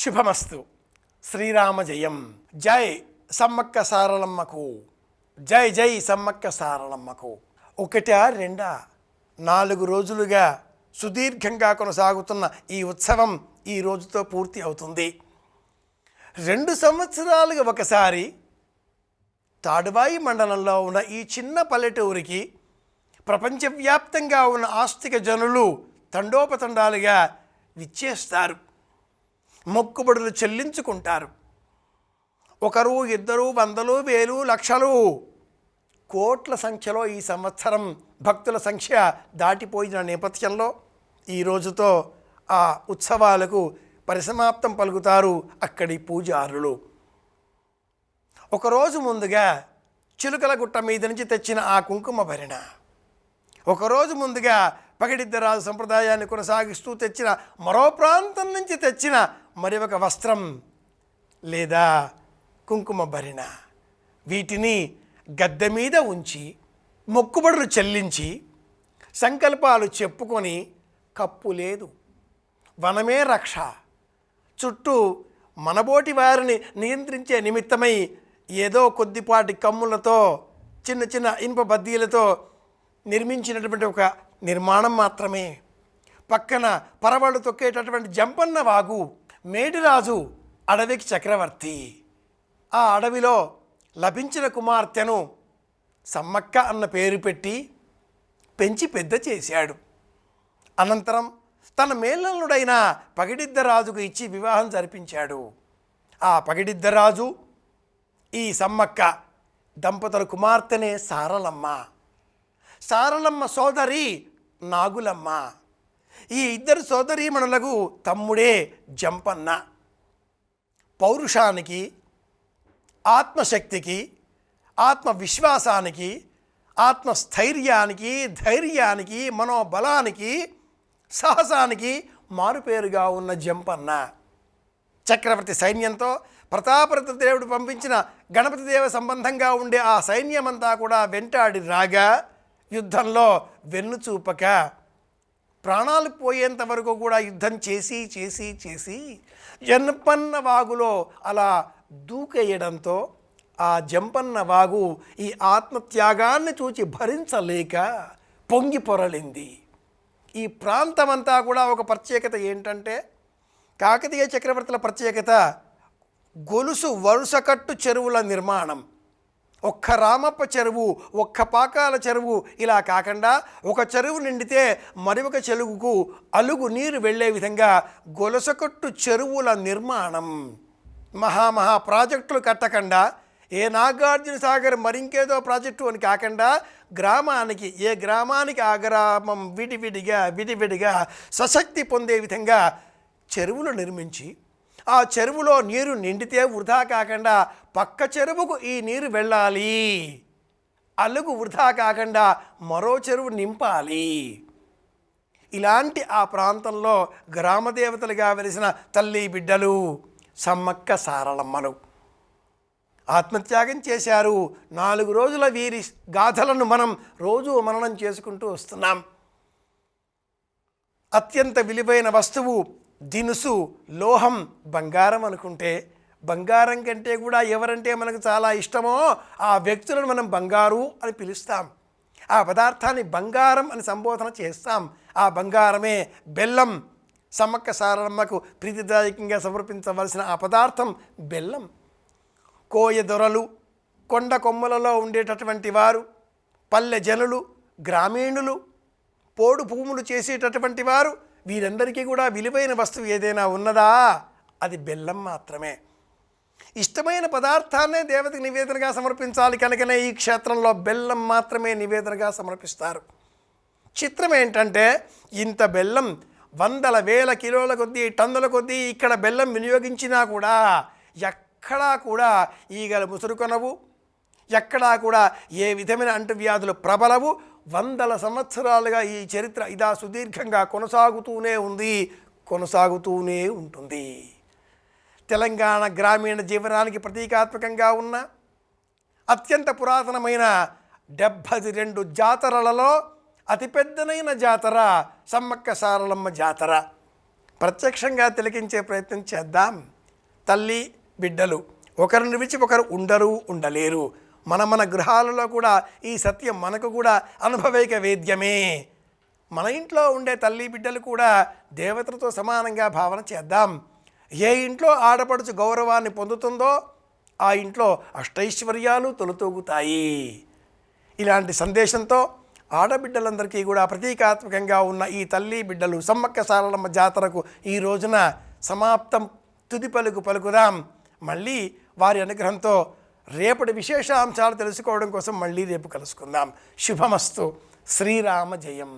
శుభమస్తు. శ్రీరామ జయం. జై సమ్మక్క సారలమ్మకు. జై జై సమ్మక్క సారలమ్మకు. ఒకటా రెండా 4 రోజులుగా సుదీర్ఘంగా కొనసాగుతున్న ఈ ఉత్సవం ఈ రోజుతో పూర్తి అవుతుంది. 2 సంవత్సరాలుగా ఒకసారి తాడువాయి మండలంలో ఉన్న ఈ చిన్న పల్లెటూరికి ప్రపంచవ్యాప్తంగా ఉన్న ఆస్తిక జనులు తండోపతండాలుగా విచ్చేస్తారు, మొక్కుబడులు చెల్లించుకుంటారు. ఒకరు, ఇద్దరు, వందలు, వేలు, లక్షలు, కోట్ల సంఖ్యలో ఈ సంవత్సరం భక్తుల సంఖ్య దాటిపోయిన నేపథ్యంలో ఈ రోజుతో ఆ ఉత్సవాలకు పరిసమాప్తం పలుకుతారు అక్కడి పూజారులు. ఒకరోజు ముందుగా చిలుకల గుట్ట మీద నుంచి తెచ్చిన ఆ కుంకుమ భరిణ, ఒకరోజు ముందుగా పగిడిద్దరాజు సంప్రదాయాన్ని కొనసాగిస్తూ తెచ్చిన మరో ప్రాంతం నుంచి తెచ్చిన మరి ఒక వస్త్రం లేదా కుంకుమ భరిణ, వీటిని గద్దె మీద ఉంచి మొక్కుబడులు చెల్లించి సంకల్పాలు చెప్పుకొని, కప్పు లేదు, వనమే రక్ష, చుట్టూ మనబోటి వారిని నియంత్రించే నిమిత్తమై ఏదో కొద్దిపాటి కమ్ములతో చిన్న చిన్న ఇనుప బద్దీలతో నిర్మించినటువంటి ఒక నిర్మాణం మాత్రమే. పక్కన పరవళ్ళు తొక్కేటటువంటి జంపన్న వాగు. మేడిరాజు అడవికి చక్రవర్తి. ఆ అడవిలో లభించిన కుమార్తెను సమ్మక్క అన్న పేరు పెట్టి పెంచి పెద్ద చేశాడు. అనంతరం తన మేనల్లుడైన పగిడిద్దరాజుకు ఇచ్చి వివాహం జరిపించాడు. ఆ పగిడిద్దరాజు ఈ సమ్మక్క దంపతుల కుమార్తెనే సారలమ్మ. సారలమ్మ సోదరి నాగులమ్మ. ఈ ఇద్దరు సోదరీమణులకు తమ్ముడే జంపన్న. పౌరుషానికి, ఆత్మశక్తికి, ఆత్మవిశ్వాసానికి, ఆత్మస్థైర్యానికి, ధైర్యానికి, మనోబలానికి, సాహసానికి మారుపేరుగా ఉన్న జంపన్న చక్రవర్తి సైన్యంతో ప్రతాపరుద్ర దేవుడు పంపించిన గణపతి దేవ సంబంధంగా ఉండే ఆ సైన్యమంతా కూడా వెంటాడి రాగా యుద్ధంలో వెన్నుచూపక ప్రాణాలు పోయేంత వరకు కూడా యుద్ధం చేసి చేసి చేసి జంపన్న వాగులో అలా దూకేయడంతో ఆ జంపన్న వాగు ఈ ఆత్మత్యాగాన్ని చూచి భరించలేక పొంగి పొరలింది. ఈ ప్రాంతమంతా కూడా ఒక ప్రత్యేకత ఏంటంటే, కాకతీయ చక్రవర్తుల ప్రత్యేకత గొలుసు వరుసకట్టు చెరువుల నిర్మాణం. ఒక్క రామప్ప చెరువు, ఒక్క పాకాల చెరువు ఇలా కాకుండా ఒక చెరువు నిండితే మరి ఒక చెరువుకు అలుగు నీరు వెళ్ళే విధంగా గొలుసకట్టు చెరువుల నిర్మాణం. మహా ప్రాజెక్టులు కట్టకుండా ఏ నాగార్జున సాగర్ మరింకేదో ప్రాజెక్టు అని కాకుండా గ్రామానికి, ఏ గ్రామానికి ఆ గ్రామం విడివిడిగా సశక్తి పొందే విధంగా చెరువులు నిర్మించి ఆ చెరువులో నీరు నిండితే వృధా కాకుండా పక్క చెరువుకు ఈ నీరు వెళ్ళాలి, అలుగు వృధా కాకుండా మరో చెరువు నింపాలి. ఇలాంటి ఆ ప్రాంతంలో గ్రామదేవతలుగా వెలిసిన తల్లి బిడ్డలు సమ్మక్క సారలమ్మలు ఆత్మత్యాగం చేశారు. 4 రోజుల వీరి గాథలను మనం రోజు మననం చేసుకుంటూ వస్తున్నాం. అత్యంత విలువైన వస్తువు, దినుసు, లోహం బంగారం అనుకుంటే, బంగారం కంటే కూడా ఎవరంటే మనకు చాలా ఇష్టమో ఆ వ్యక్తులను మనం బంగారు అని పిలుస్తాం. ఆ పదార్థాన్ని బంగారం అని సంబోధన చేస్తాం. ఆ బంగారమే బెల్లం. సమ్మక్క సారలమ్మకు ప్రీతిదాయకంగా సమర్పించవలసిన ఆ పదార్థం బెల్లం. కోయ దొరలు, కొండ కొమ్మలలో ఉండేటటువంటి వారు, పల్లె జనులు, గ్రామీణులు, పోడు భూములు చేసేటటువంటి వారు, వీరందరికీ కూడా విలువైన వస్తువు ఏదైనా ఉన్నదా అది బెల్లం మాత్రమే. ఇష్టమైన పదార్థాన్నే దేవతకు నివేదనగా సమర్పించాలి కనుకనే ఈ క్షేత్రంలో బెల్లం మాత్రమే నివేదనగా సమర్పిస్తారు. చిత్రం ఏంటంటే, ఇంత బెల్లం వందల వేల కిలోల కొద్దీ, టన్నుల కొద్దీ ఇక్కడ బెల్లం వినియోగించినా కూడా ఎక్కడా కూడా ఈగలు ముసురుకొనవు, ఎక్కడా కూడా ఏ విధమైన అంటువ్యాధులు ప్రబలవు. వందల సంవత్సరాలుగా ఈ చరిత్ర ఇదా సుదీర్ఘంగా కొనసాగుతూనే ఉంది, కొనసాగుతూనే ఉంటుంది. తెలంగాణ గ్రామీణ జీవనానికి ప్రతీకాత్మకంగా ఉన్న అత్యంత పురాతనమైన 72 జాతరలలో అతిపెద్దనైన జాతర సమ్మక్క సారలమ్మ జాతర. ప్రత్యక్షంగా తిలకించే ప్రయత్నం చేద్దాం. తల్లి బిడ్డలు ఒకరిని విడిచి ఒకరు ఉండలేరు. మన గృహాలలో కూడా ఈ సత్యం మనకు కూడా అనుభవైక వేద్యమే. మన ఇంట్లో ఉండే తల్లి బిడ్డలు కూడా దేవతలతో సమానంగా భావన చేద్దాం. ఏ ఇంట్లో ఆడపడుచు గౌరవాన్ని పొందుతుందో ఆ ఇంట్లో అష్టైశ్వర్యాలు తొలుతూగుతాయి. ఇలాంటి సందేశంతో ఆడబిడ్డలందరికీ కూడా ప్రతీకాత్మకంగా ఉన్న ఈ తల్లి బిడ్డలు సమ్మక్క సారలమ్మ జాతరకు ఈ రోజున సమాప్తం, తుది పలుకుదాం. మళ్ళీ వారి అనుగ్రహంతో రేపటి విశేషాంశాలు తెలుసుకోవడం కోసం మళ్ళీ రేపు కలుసుకుందాం. శుభమస్తు. శ్రీరామ జయం.